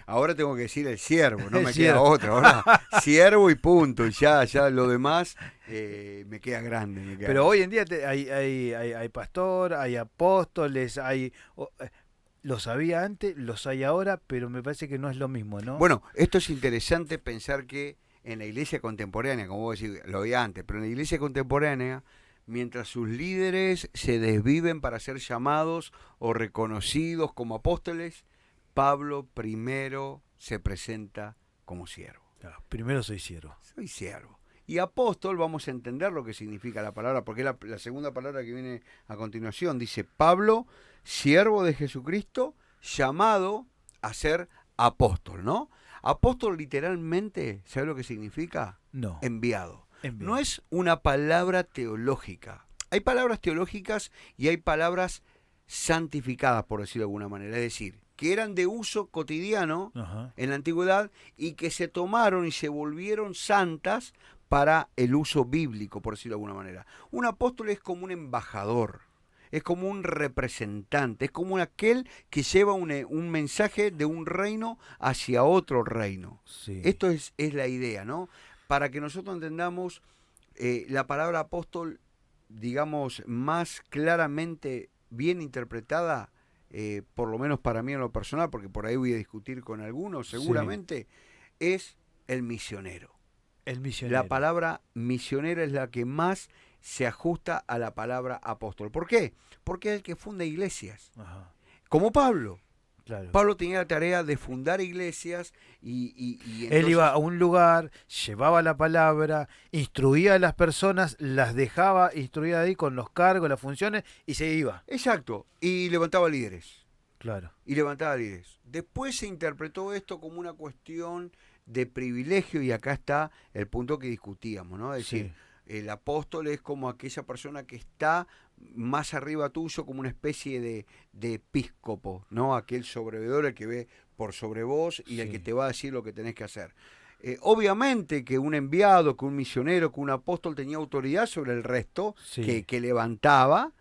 Ahora tengo que decir el siervo, no El me siervo. queda otra. Ahora siervo y punto. Y ya lo demás me queda grande. Pero hoy en día hay pastor, hay apóstoles, los había antes, los hay ahora, pero me parece que no es lo mismo, ¿no? Bueno, esto es interesante pensar que en la iglesia contemporánea, como vos decís, lo había antes, pero en la iglesia contemporánea, mientras sus líderes se desviven para ser llamados o reconocidos como apóstoles, Pablo primero se presenta como siervo. Primero soy siervo. Soy siervo. Y apóstol, vamos a entender lo que significa la palabra, porque es la segunda palabra que viene a continuación. Dice, Pablo, siervo de Jesucristo, llamado a ser apóstol, ¿no? Apóstol literalmente, ¿sabe lo que significa? No. Enviado. No es una palabra teológica. Hay palabras teológicas y hay palabras santificadas, por decirlo de alguna manera. Es decir, que eran de uso cotidiano en la antigüedad y que se tomaron y se volvieron santas para el uso bíblico, por decirlo de alguna manera. Un apóstol es como un embajador, es como un representante, es como aquel que lleva un mensaje de un reino hacia otro reino. Sí. Esto es la idea, ¿no? Para que nosotros entendamos la palabra apóstol, digamos, más claramente bien interpretada, por lo menos para mí en lo personal, porque por ahí voy a discutir con algunos seguramente, es el misionero. El misionero. La palabra misionero es la que más se ajusta a la palabra apóstol. ¿Por qué? Porque es el que funda iglesias. Como Pablo. Claro. Pablo tenía la tarea de fundar iglesias y entonces, él iba a un lugar, llevaba la palabra, instruía a las personas, las dejaba instruidas ahí con los cargos, las funciones y se iba. Exacto, y levantaba líderes. Claro. Y levantaba líderes. Después se interpretó esto como una cuestión de privilegio y acá está el punto que discutíamos, ¿no? Es decir, el apóstol es como aquella persona que está más arriba tuyo, como una especie de episcopo, ¿no? Aquel sobrevedor, el que ve por sobre vos y el que te va a decir lo que tenés que hacer. Obviamente que un enviado, que un misionero, que un apóstol tenía autoridad sobre el resto, que levantaba,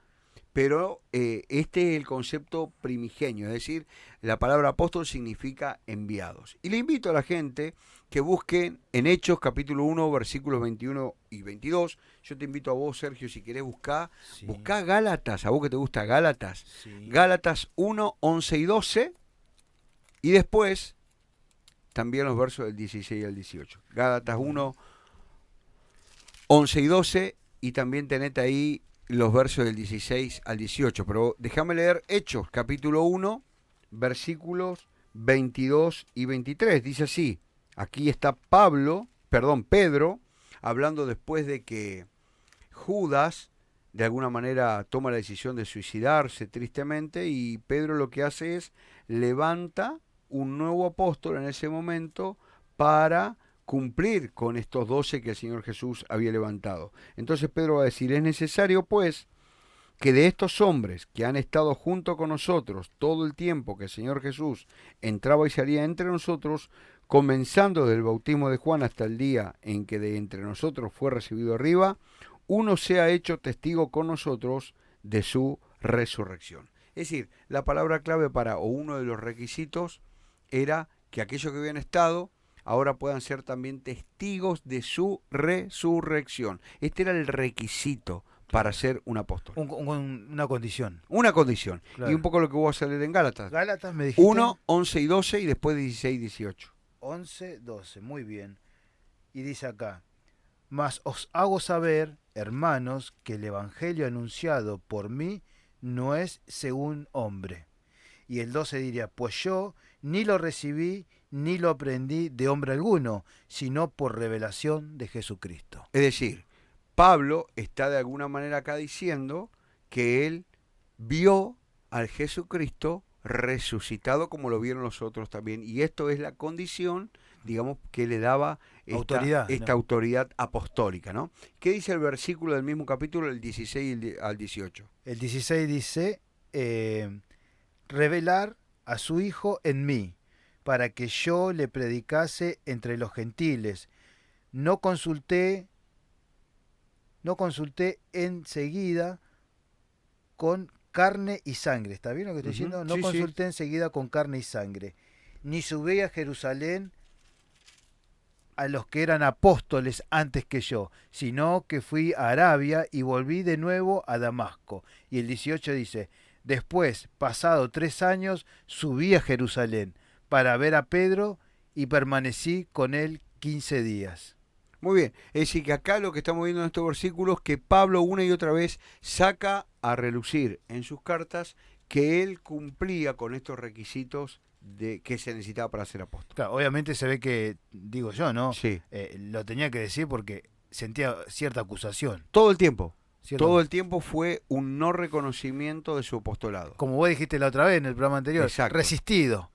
pero este es el concepto primigenio, es decir, la palabra apóstol significa enviados. Y le invito a la gente que busquen en Hechos capítulo 1, versículos 21 y 22. Yo te invito a vos, Sergio, si querés buscar, Sí. buscá Gálatas, a vos que te gusta Gálatas. Sí. Gálatas 1, 11 y 12, y después también los versos del 16 al 18. Gálatas 1, 11 y 12, y también tenete ahí los versos del 16 al 18. Pero déjame leer Hechos, capítulo 1, versículos 22 y 23. Dice así, aquí está Pedro, hablando después de que Judas de alguna manera toma la decisión de suicidarse tristemente, y Pedro lo que hace es levanta un nuevo apóstol en ese momento para cumplir con estos 12 que el Señor Jesús había levantado. Entonces Pedro va a decir, es necesario pues que de estos hombres que han estado junto con nosotros todo el tiempo que el Señor Jesús entraba y salía entre nosotros, comenzando del bautismo de Juan hasta el día en que de entre nosotros fue recibido arriba, uno sea hecho testigo con nosotros de su resurrección. Es decir, la palabra clave o uno de los requisitos era que aquellos que habían estado ahora puedan ser también testigos de su resurrección. Este era el requisito para ser un apóstol. Una condición. Una condición. Claro. Y un poco lo que vos vas a leer en Gálatas. Gálatas me dijiste. 1, 11 y 12 y después 16 y 18. 11, 12, muy bien. Y dice acá, mas os hago saber, hermanos, que el evangelio anunciado por mí no es según hombre. Y el 12 diría, pues yo ni lo recibí ni lo aprendí de hombre alguno, sino por revelación de Jesucristo. Es decir, Pablo está de alguna manera acá diciendo que él vio al Jesucristo resucitado como lo vieron los otros también. Y esto es la condición, digamos, que le daba esta autoridad apostólica, ¿no? ¿Qué dice el versículo del mismo capítulo, el 16 al 18? El 16 dice, revelar a su Hijo en mí, para que yo le predicase entre los gentiles. No consulté enseguida con carne y sangre. ¿Está bien lo que estoy diciendo? No consulté enseguida con carne y sangre. Ni subí a Jerusalén a los que eran apóstoles antes que yo, sino que fui a Arabia y volví de nuevo a Damasco. Y el 18 dice, después, pasado 3 años, subí a Jerusalén para ver a Pedro y permanecí con él 15 días. Muy bien, es decir que acá lo que estamos viendo en estos versículos, que Pablo una y otra vez saca a relucir en sus cartas que él cumplía con estos requisitos que se necesitaba para ser apóstol. Claro, obviamente se ve que, digo yo, ¿no? Sí. Lo tenía que decir porque sentía cierta acusación. Todo el tiempo. ¿Cierto? Todo el tiempo fue un no reconocimiento de su apostolado. Como vos dijiste la otra vez en el programa anterior, exacto. Resistido.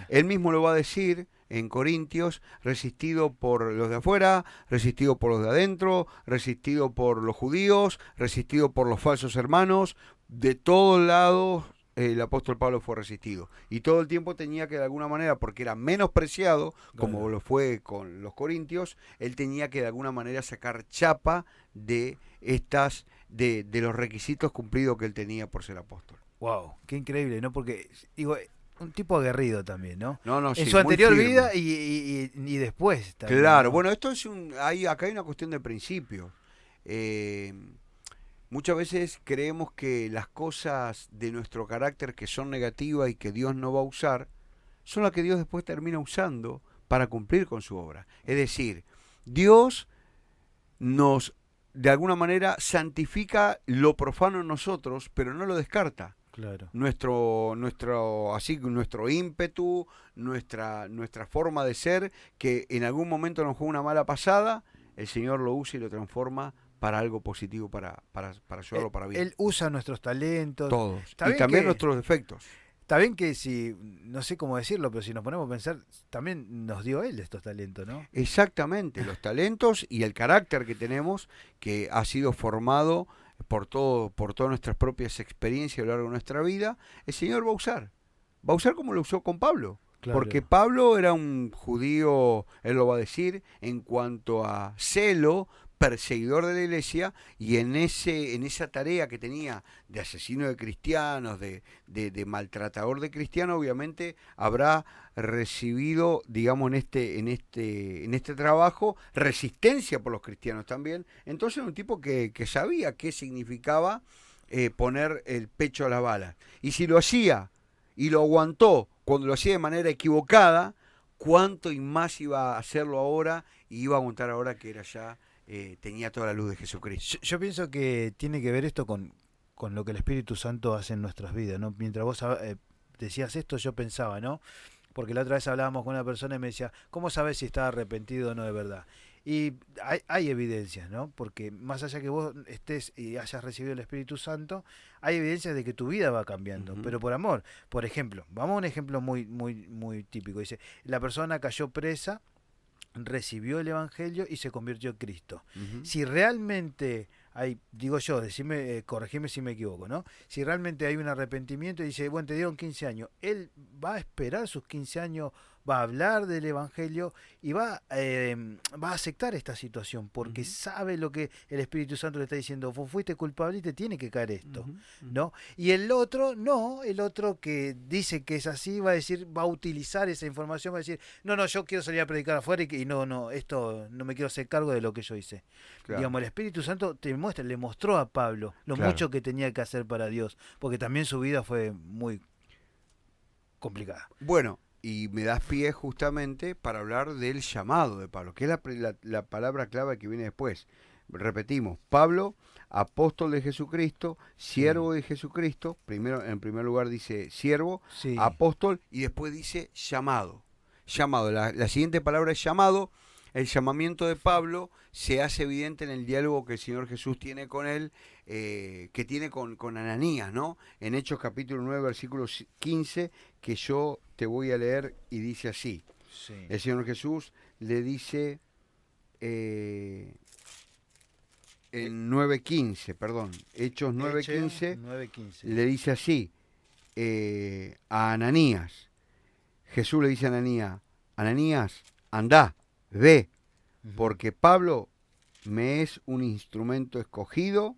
Él mismo lo va a decir en Corintios, resistido por los de afuera, resistido por los de adentro, resistido por los judíos, resistido por los falsos hermanos, de todos lados el apóstol Pablo fue resistido. Y todo el tiempo tenía que de alguna manera, porque era menospreciado, como lo fue con los corintios, él tenía que de alguna manera sacar chapa de los requisitos cumplidos que él tenía por ser apóstol. Wow, qué increíble, ¿no? Porque, digo, un tipo aguerrido también, ¿no? En su anterior vida y después también. Claro, ¿no? bueno, esto es acá hay una cuestión de principio. Muchas veces creemos que las cosas de nuestro carácter que son negativas y que Dios no va a usar, son las que Dios después termina usando para cumplir con su obra. Es decir, Dios nos, de alguna manera, santifica lo profano en nosotros, pero no lo descarta. Claro. Nuestro ímpetu, nuestra forma de ser, que en algún momento nos juega una mala pasada, el Señor lo usa y lo transforma para algo positivo, para ayudarlo para bien. Él usa nuestros talentos. Todos. Y también nuestros defectos. Está bien que si, no sé cómo decirlo, pero si nos ponemos a pensar, también nos dio Él estos talentos, ¿no? Exactamente, los talentos y el carácter que tenemos, que ha sido formado por todas nuestras propias experiencias a lo largo de nuestra vida, el Señor va a usar. Va a usar como lo usó con Pablo. Claro. Porque Pablo era un judío, él lo va a decir, en cuanto a celo, perseguidor de la iglesia, y en esa tarea que tenía de asesino de cristianos, de maltratador de cristianos, obviamente habrá recibido, digamos, en este trabajo, resistencia por los cristianos también. Entonces un tipo que sabía qué significaba poner el pecho a la bala. Y si lo hacía y lo aguantó cuando lo hacía de manera equivocada, cuánto y más iba a hacerlo ahora, y iba a aguantar ahora que era ya tenía toda la luz de Jesucristo. Yo pienso que tiene que ver esto con lo que el Espíritu Santo hace en nuestras vidas, ¿no? Mientras vos decías esto, yo pensaba, ¿no? Porque la otra vez hablábamos con una persona y me decía, ¿cómo sabes si está arrepentido o no de verdad? Y hay evidencias, ¿no? Porque más allá que vos estés y hayas recibido el Espíritu Santo, hay evidencias de que tu vida va cambiando, Ujú, pero por amor. Por ejemplo, vamos a un ejemplo muy típico. Dice, la persona cayó presa, recibió el Evangelio y se convirtió en Cristo. ujú, Si realmente hay, digo yo, decime, corregime si me equivoco, ¿no? Si realmente hay un arrepentimiento y dice, bueno, te dieron 15 años, él va a esperar sus 15 años, va a hablar del Evangelio y va a aceptar esta situación porque ujú, sabe lo que el Espíritu Santo le está diciendo, vos fuiste culpable y te tiene que caer esto, ujú, ujú. ¿no? Y el otro, no, el otro que dice que es así, va a decir, va a utilizar esa información, va a decir, no, no, yo quiero salir a predicar afuera y no, no, esto no me quiero hacer cargo de lo que yo hice. Claro, Digamos, el Espíritu Santo te muestra, le mostró a Pablo lo claro. mucho que tenía que hacer para Dios, porque también su vida fue muy complicada. Bueno, y me das pie justamente para hablar del llamado de Pablo, que es la palabra clave que viene después. Repetimos, Pablo, apóstol de Jesucristo, Sí, siervo de Jesucristo, primero, en primer lugar dice siervo, sí. apóstol, y después dice llamado. Llamado, la siguiente palabra es llamado. El llamamiento de Pablo se hace evidente en el diálogo que el Señor Jesús tiene con él, que tiene con Ananías, ¿no? En Hechos capítulo 9, versículo 15, que yo te voy a leer, y dice así. Sí. El Señor Jesús le dice eh, Eh, en 9:15, perdón, Hechos Eche 9:15, 9:15. le dice así a Ananías. Jesús le dice a Ananías, Ananías, andá, ve, Ujú. porque Pablo me es un instrumento escogido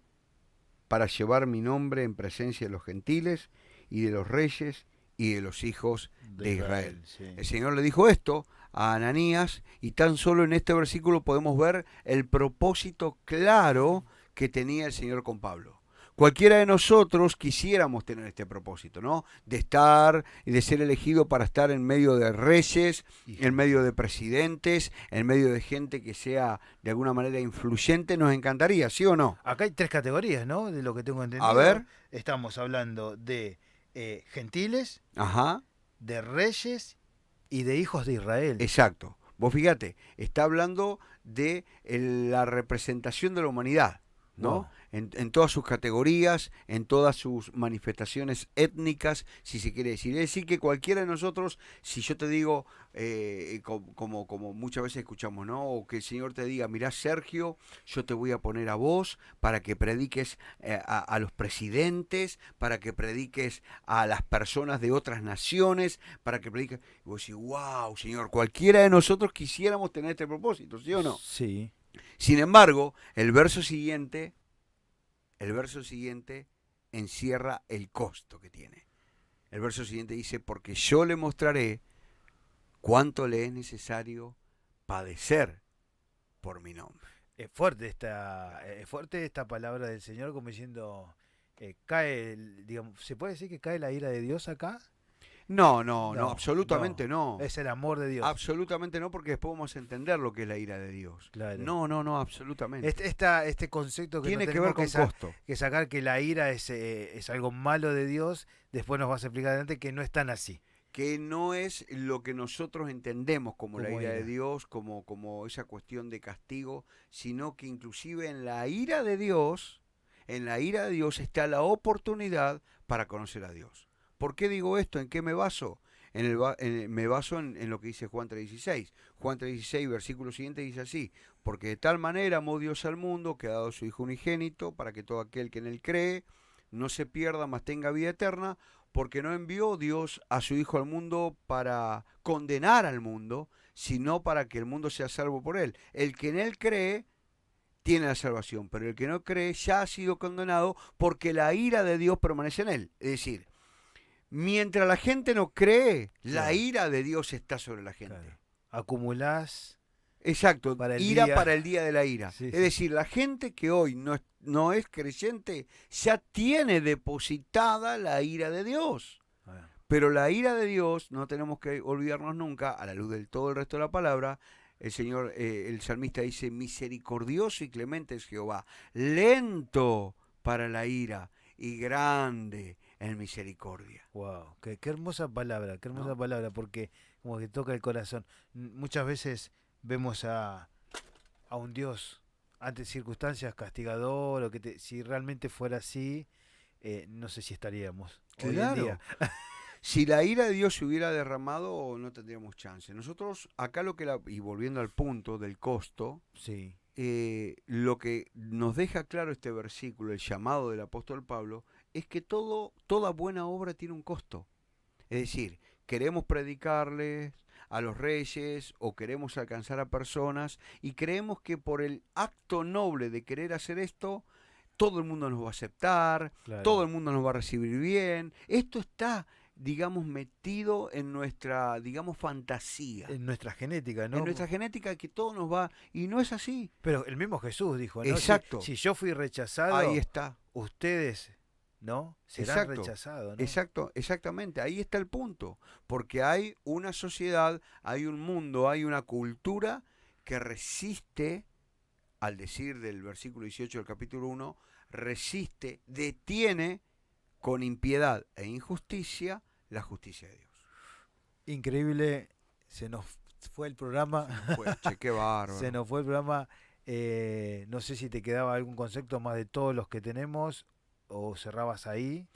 para llevar mi nombre en presencia de los gentiles y de los reyes y de los hijos De de Israel. Israel, sí. El Señor le dijo esto a Ananías, y tan solo en este versículo podemos ver el propósito claro que tenía el Señor con Pablo. Cualquiera de nosotros quisiéramos tener este propósito, ¿no? De estar y de ser elegido para estar en medio de reyes, Y en medio gente. de presidentes, en medio de gente que sea de alguna manera influyente. Nos encantaría, ¿sí o no? Acá hay tres categorías, ¿no? De lo que tengo A entendido. ver, Estamos hablando de gentiles, ajá, de reyes y de hijos de Israel. exacto. Vos fíjate, está hablando de la representación de la humanidad, ¿no? Wow. En todas sus categorías, en todas sus manifestaciones étnicas, si se quiere decir. Es decir, que cualquiera de nosotros, si yo te digo, como muchas veces escuchamos, ¿no? O que el Señor te diga, mirá Sergio, yo te voy a poner a vos para que prediques a los presidentes, para que prediques a las personas de otras naciones, para que prediques. Y vos decís, wow, Señor, cualquiera de nosotros quisiéramos tener este propósito, ¿sí o no? Sí. Sin embargo, el verso siguiente encierra el costo que tiene. El verso siguiente dice, porque yo le mostraré cuánto le es necesario padecer por mi nombre. Es fuerte esta palabra del Señor como diciendo, cae, digamos, ¿se puede decir que cae la ira de Dios acá? No, no, no, No, no. absolutamente no. Es el amor de Dios. Absolutamente no, porque después vamos a entender lo que es la ira de Dios. Claro. No, no, no, absolutamente. Este concepto que no Tiene que ver tenemos con costo. que sacar que la ira es algo malo de Dios, después nos vas a explicar adelante que no es tan así Que no es lo que nosotros entendemos como la como ira de ira. Dios, como esa cuestión de castigo, sino que inclusive en la ira de Dios está la oportunidad para conocer a Dios. ¿Por qué digo esto? ¿En qué me baso? Me baso en lo que dice Juan 3:16. Juan 3:16, versículo siguiente, dice así: porque de tal manera amó Dios al mundo, que ha dado a su Hijo unigénito, para que todo aquel que en él cree no se pierda, mas tenga vida eterna, porque no envió Dios a su Hijo al mundo para condenar al mundo, sino para que el mundo sea salvo por él. El que en él cree tiene la salvación, pero el que no cree ya ha sido condenado porque la ira de Dios permanece en él. Es decir, mientras la gente no cree, la ira de Dios está sobre la gente. Claro. Acumulás. Exacto, Para el ira día. para el día de la ira. Sí, Es sí. decir, la gente que hoy no es creyente ya tiene depositada la ira de Dios. Bueno, Pero la ira de Dios, no tenemos que olvidarnos nunca, a la luz del todo el resto de la palabra, el salmista dice, misericordioso y clemente es Jehová, lento para la ira y grande en misericordia. wow, qué hermosa palabra, ¿No? porque como que toca el corazón. Muchas veces vemos a un Dios ante circunstancias castigador, o si realmente fuera así, no sé si estaríamos hoy en día. Claro. Si la ira de Dios se hubiera derramado, no tendríamos chance. Nosotros, acá y volviendo al punto del costo, Sí, lo que nos deja claro este versículo, el llamado del apóstol Pablo, es que toda buena obra tiene un costo. Es decir, queremos predicarles a los reyes o queremos alcanzar a personas y creemos que por el acto noble de querer hacer esto, todo el mundo nos va a aceptar, todo el claro. mundo nos va a recibir bien. Esto está, digamos, metido en nuestra, digamos, fantasía. En nuestra genética, En ¿no? nuestra genética que todo nos va, y no es así. Pero el mismo Jesús dijo, ¿no? Exacto, Si yo fui rechazado, ahí está. ustedes, ¿no? Serán Exacto, rechazados, ¿no? exactamente, ahí está el punto, porque hay una sociedad, hay un mundo, hay una cultura que resiste, al decir del versículo 18 del capítulo 1, resiste, detiene con impiedad e injusticia la justicia de Dios. Increíble, se nos fue el programa. Se nos fue, che, qué bárbaro. Se nos fue el programa. No sé si te quedaba algún concepto más de todos los que tenemos o cerrabas ahí.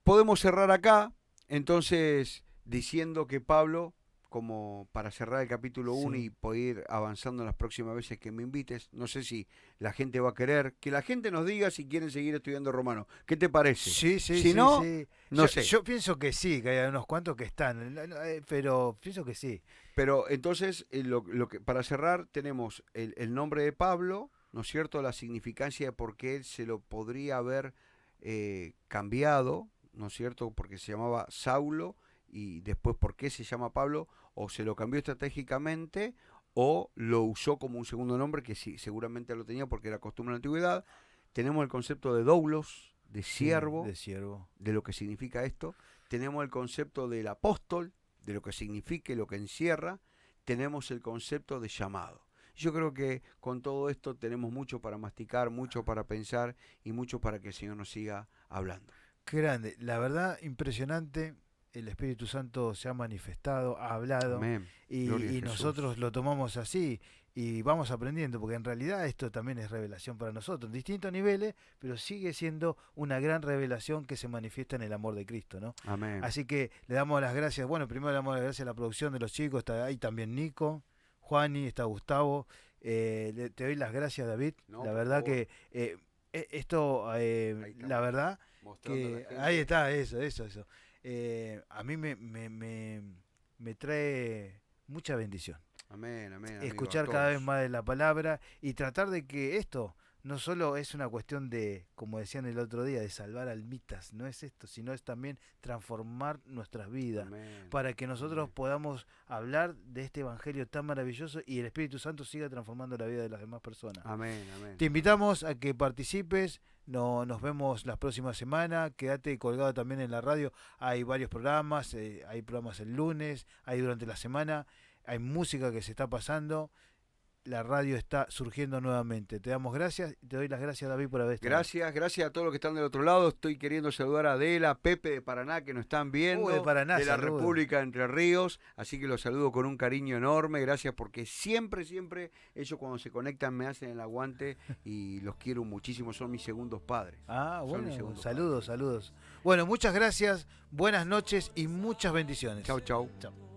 Podemos cerrar acá, entonces, diciendo que Pablo, como para cerrar el capítulo 1 y Sí. poder ir avanzando en las próximas veces que me invites, no sé si la gente va a querer, que la gente nos diga si quieren seguir estudiando romano. ¿Qué te parece? Sí, sí, Si sí, no, sí. no sé. Yo pienso que sí, que hay unos cuantos que están, pero pienso que sí. Pero entonces, para cerrar, tenemos el nombre de Pablo, ¿no es cierto? La significancia de por qué él se lo podría haber cambiado, ¿no es cierto? Porque se llamaba Saulo y después por qué se llama Pablo, o se lo cambió estratégicamente o lo usó como un segundo nombre, que sí, seguramente lo tenía porque era costumbre en la antigüedad. Tenemos el concepto de doulos, de siervo, De siervo. de lo que significa esto. Tenemos el concepto del apóstol, de lo que significa y lo que encierra. Tenemos el concepto de llamado. Yo creo que con todo esto tenemos mucho para masticar, mucho para pensar y mucho para que el Señor nos siga hablando. Qué grande. La verdad, impresionante. El Espíritu Santo se ha manifestado, ha hablado Amén. Gloria a y Jesús. nosotros lo tomamos así y vamos aprendiendo, porque en realidad esto también es revelación para nosotros, en distintos niveles, pero sigue siendo una gran revelación que se manifiesta en el amor de Cristo, ¿no? Amén. Así que le damos las gracias, bueno, primero le damos las gracias a la producción de los chicos, está ahí también Nico, Juani, está Gustavo, te doy las gracias, David, No, la por verdad favor. que esto, Ahí estamos, la verdad mostrando a la que gente. ahí está, eso. A mí me trae mucha bendición Amén, amén, amigo, a escuchar cada vez todos. más de la palabra y tratar de que esto no solo es una cuestión de, como decían el otro día, de salvar almitas, no es esto, sino es también transformar nuestras vidas Amén, para que nosotros amén. podamos hablar de este evangelio tan maravilloso y el Espíritu Santo siga transformando la vida de las demás personas. Amén, amén. Te invitamos a que participes, nos vemos la próxima semana, quédate colgado también en la radio, hay varios programas, hay programas el lunes, hay durante la semana, hay música que se está pasando, la radio está surgiendo nuevamente. Te damos gracias y te doy las gracias, David, por haber estado. Gracias a todos los que están del otro lado. Estoy queriendo saludar a Adela, Pepe de Paraná, que nos están viendo, De Paraná, de la saludos. República de Entre Ríos. Así que los saludo con un cariño enorme. Gracias porque siempre, ellos cuando se conectan me hacen el aguante y los quiero muchísimo. Son mis segundos padres. Ah, Son mis bueno, segundos saludos. Bueno, muchas gracias, buenas noches y muchas bendiciones. Chau, chau. Chau.